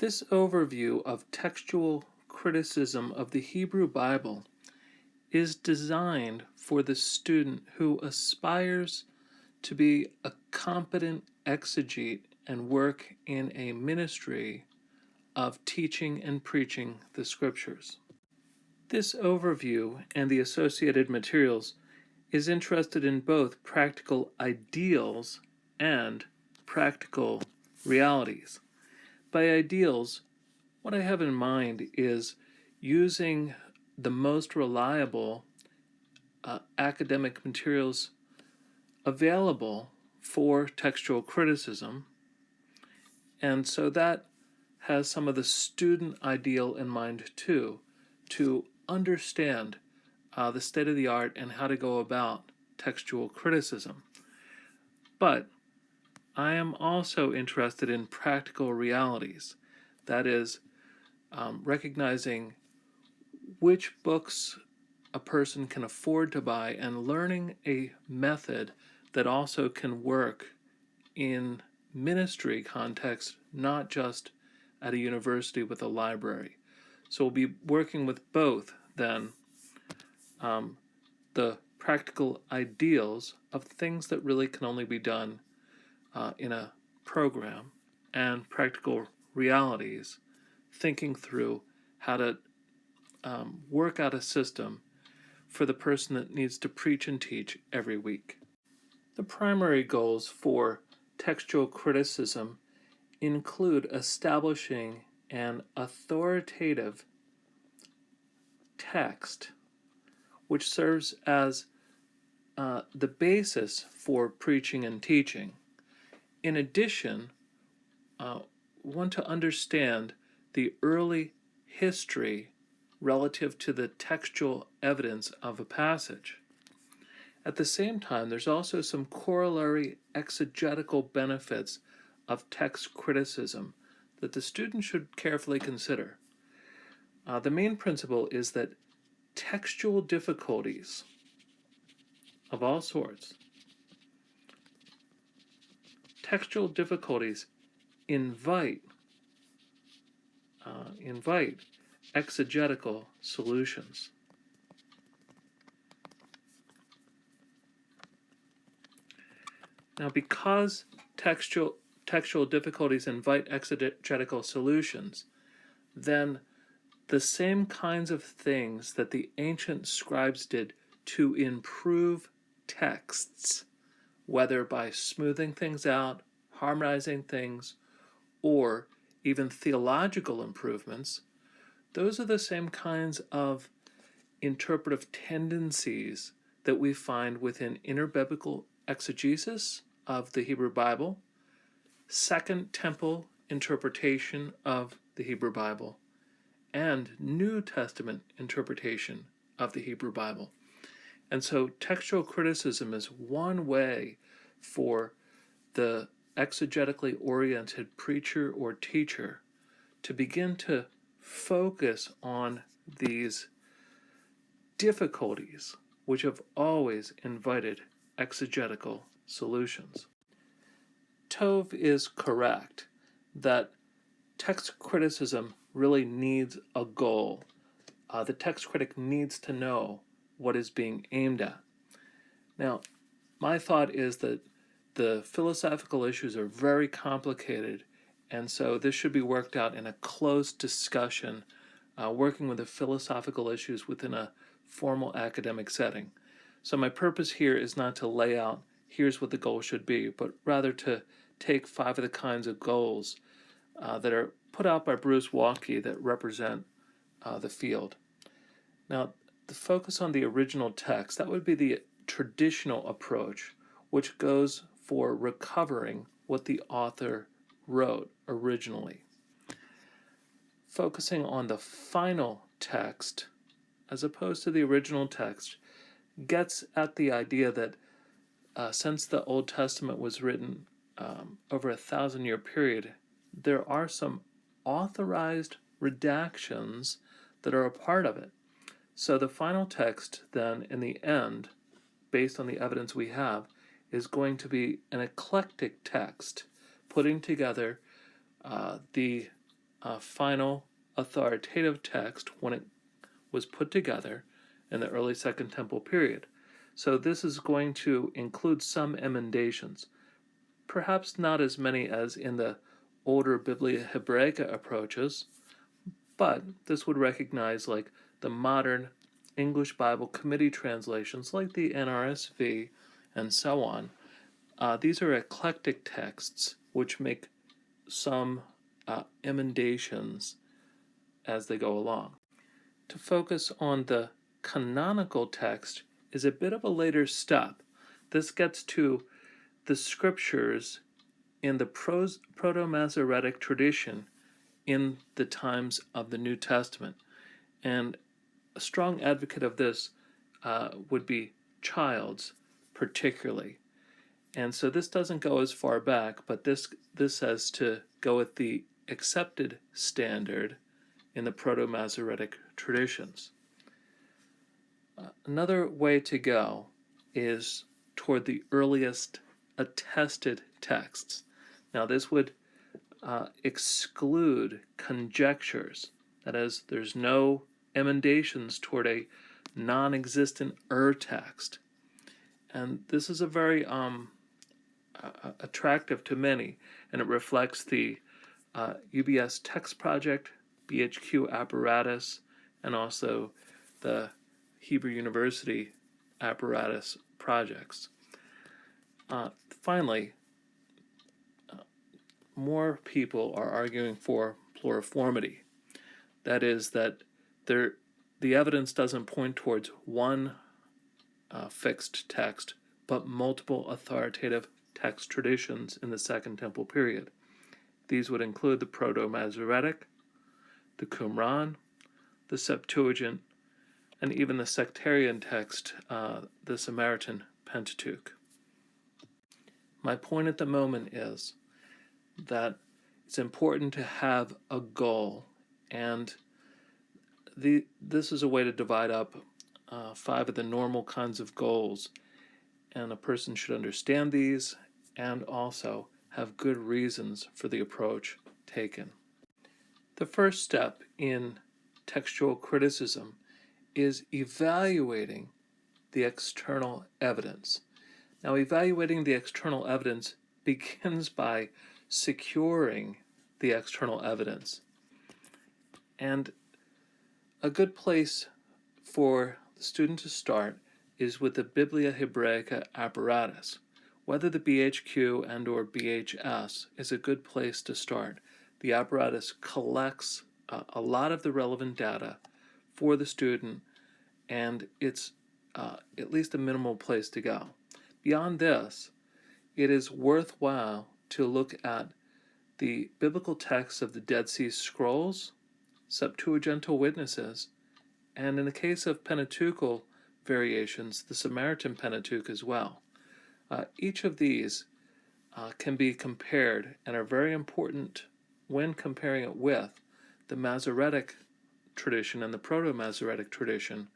This overview of textual criticism of the Hebrew Bible is designed for the student who aspires to be a competent exegete and work in a ministry of teaching and preaching the Scriptures. This overview and the associated materials is interested in both practical ideals and practical realities. By ideals, what I have in mind is using the most reliable academic materials available for textual criticism, and so that has some of the student ideal in mind too, to understand the state of the art and how to go about textual criticism. But I am also interested in practical realities, that is, recognizing which books a person can afford to buy and learning a method that also can work in ministry context, not just at a university with a library. So we'll be working with both then, the practical ideals of things that really can only be done in a program, and practical realities, thinking through how to work out a system for the person that needs to preach and teach every week. The primary goals for textual criticism include establishing an authoritative text which serves as the basis for preaching and teaching. In addition, we want to understand the early history relative to the textual evidence of a passage. At the same time, there's also some corollary exegetical benefits of text criticism that the student should carefully consider. The main principle is that textual difficulties of all sorts, invite exegetical solutions. Now, because textual difficulties invite exegetical solutions, then the same kinds of things that the ancient scribes did to improve texts, whether by smoothing things out, harmonizing things, or even theological improvements, those are the same kinds of interpretive tendencies that we find within interbiblical exegesis of the Hebrew Bible, Second Temple interpretation of the Hebrew Bible, and New Testament interpretation of the Hebrew Bible. And so textual criticism is one way for the exegetically oriented preacher or teacher to begin to focus on these difficulties which have always invited exegetical solutions. Tove is correct that text criticism really needs a goal. The text critic needs to know what is being aimed at. Now, my thought is that the philosophical issues are very complicated, and so this should be worked out in a close discussion, working with the philosophical issues within a formal academic setting. So my purpose here is not to lay out, here's what the goal should be, but rather to take 5 of the kinds of goals that are put out by Bruce Waltke that represent the field. Now, the focus on the original text, that would be the traditional approach, which goes for recovering what the author wrote originally. Focusing on the final text, as opposed to the original text, gets at the idea that since the Old Testament was written over a 1,000-year period, there are some authorized redactions that are a part of it. So the final text then, in the end, based on the evidence we have, is going to be an eclectic text, putting together the final authoritative text when it was put together in the early Second Temple period. So this is going to include some emendations, perhaps not as many as in the older Biblia Hebraica approaches, but this would recognize like the modern English Bible Committee translations like the NRSV and so on. These are eclectic texts which make some emendations as they go along. To focus on the canonical text is a bit of a later step. This gets to the scriptures in the Proto-Masoretic tradition in the times of the New Testament. And a strong advocate of this would be Childs, particularly. And so this doesn't go as far back, but this says to go with the accepted standard in the Proto-Masoretic traditions. Another way to go is toward the earliest attested texts. Now, this would exclude conjectures. That is, there's no emendations toward a non-existent text. And this is a very attractive to many, and it reflects the UBS Text Project, BHQ apparatus, and also the Hebrew University apparatus projects. Finally, more people are arguing for pluriformity. That is, that the evidence doesn't point towards one fixed text, but multiple authoritative text traditions in the Second Temple period. These would include the Proto-Masoretic, the Qumran, the Septuagint, and even the sectarian text, the Samaritan Pentateuch. My point at the moment is that it's important to have a goal, and this is a way to divide up 5 of the normal kinds of goals, and a person should understand these and also have good reasons for the approach taken. The first step in textual criticism is evaluating the external evidence. Now, evaluating the external evidence begins by securing the external evidence. And a good place for the student to start is with the Biblia Hebraica apparatus. Whether the BHQ and or BHS is a good place to start. The apparatus collects a lot of the relevant data for the student, and it's at least a minimal place to go. Beyond this, it is worthwhile to look at the biblical texts of the Dead Sea Scrolls, Septuagintal witnesses, and in the case of Pentateuchal variations, the Samaritan Pentateuch as well. Each of these can be compared and are very important when comparing it with the Masoretic tradition and the Proto-Masoretic tradition.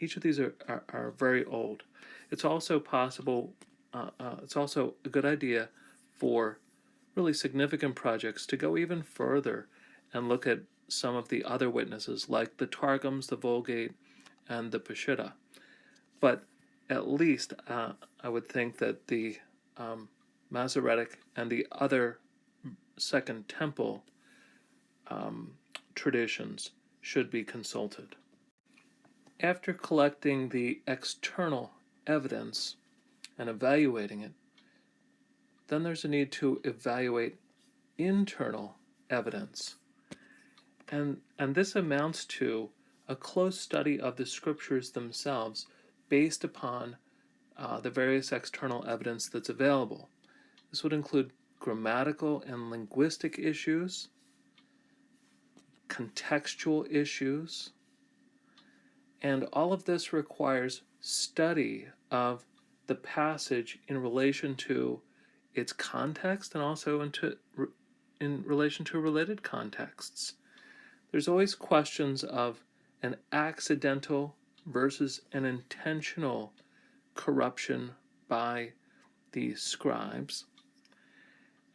Each of these are very old. It's also possible, it's also a good idea for really significant projects to go even further and look at some of the other witnesses like the Targums, the Vulgate, and the Peshitta. But at least I would think that the Masoretic and the other Second Temple traditions should be consulted. After collecting the external evidence and evaluating it, then there's a need to evaluate internal evidence. And this amounts to a close study of the scriptures themselves based upon the various external evidence that's available. This would include grammatical and linguistic issues, contextual issues, and all of this requires study of the passage in relation to its context and also in relation to related contexts. There's always questions of an accidental versus an intentional corruption by the scribes.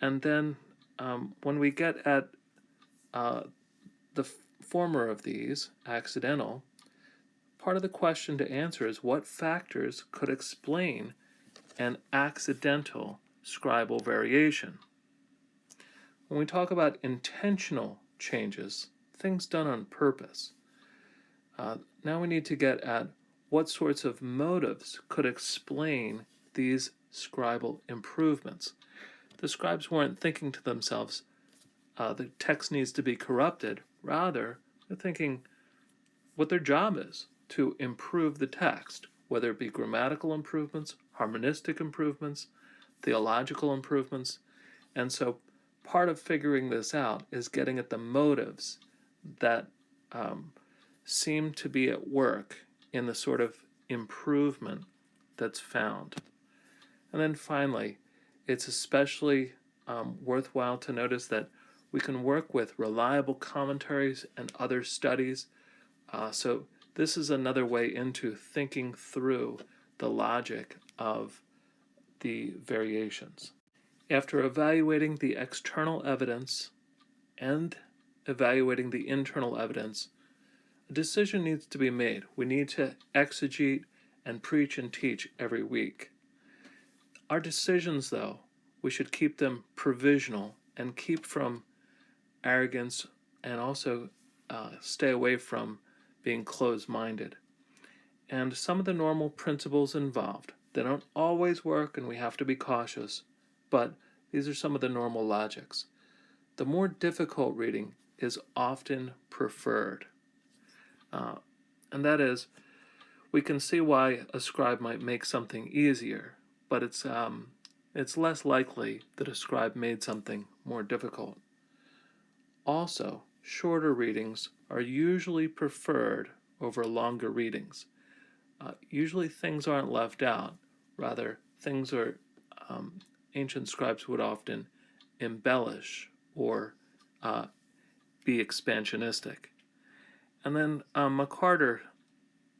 And then when we get at uh, the former of these, accidental, part of the question to answer is what factors could explain an accidental scribal variation? When we talk about intentional changes, things done on purpose, now we need to get at what sorts of motives could explain these scribal improvements. The scribes weren't thinking to themselves, the text needs to be corrupted. Rather, they're thinking what their job is to improve the text, whether it be grammatical improvements, harmonistic improvements, theological improvements. And so part of figuring this out is getting at the motives that seem to be at work in the sort of improvement that's found. And then finally, it's especially worthwhile to notice that we can work with reliable commentaries and other studies. So this is another way into thinking through the logic of the variations. After evaluating the external evidence and evaluating the internal evidence, a decision needs to be made. We need to exegete and preach and teach every week. Our decisions, though, we should keep them provisional and keep from arrogance and also stay away from being closed-minded. And some of the normal principles involved, they don't always work and we have to be cautious, but these are some of the normal logics. The more difficult reading is often preferred. And that is, we can see why a scribe might make something easier, but it's less likely that a scribe made something more difficult. Also, shorter readings are usually preferred over longer readings. Usually things aren't left out. Rather, things are, ancient scribes would often embellish or be expansionistic. And then McCarter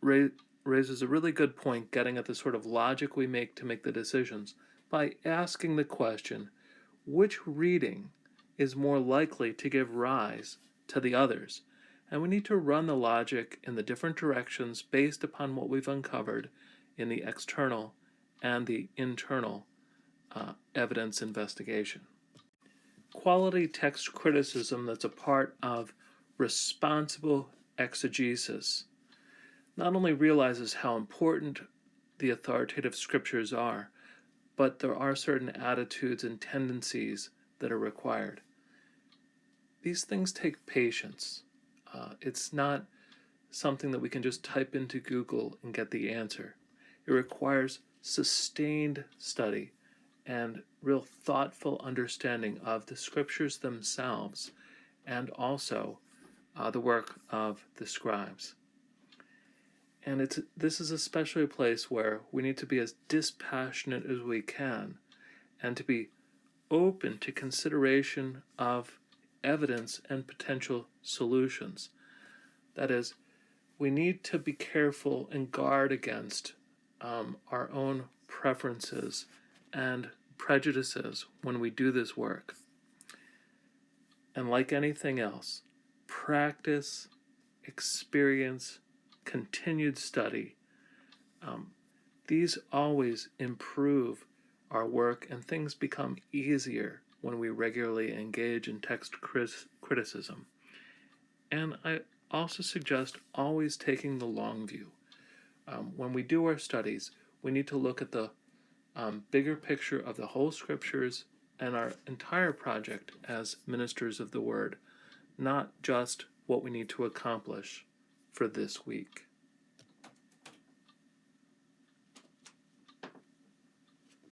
raises a really good point getting at the sort of logic we make to make the decisions by asking the question, which reading is more likely to give rise to the others? And we need to run the logic in the different directions based upon what we've uncovered in the external and the internal evidence investigation. Quality text criticism that's a part of responsible exegesis not only realizes how important the authoritative scriptures are, but there are certain attitudes and tendencies that are required. These things take patience. It's not something that we can just type into Google and get the answer. It requires sustained study and real thoughtful understanding of the scriptures themselves and also the work of the scribes. And this is especially a place where we need to be as dispassionate as we can and to be open to consideration of evidence and potential solutions. That is, we need to be careful and guard against our own preferences and prejudices when we do this work. And like anything else, practice, experience, continued study, these always improve our work and things become easier when we regularly engage in text criticism. And I also suggest always taking the long view. When we do our studies, we need to look at the bigger picture of the whole scriptures and our entire project as ministers of the word, not just what we need to accomplish for this week.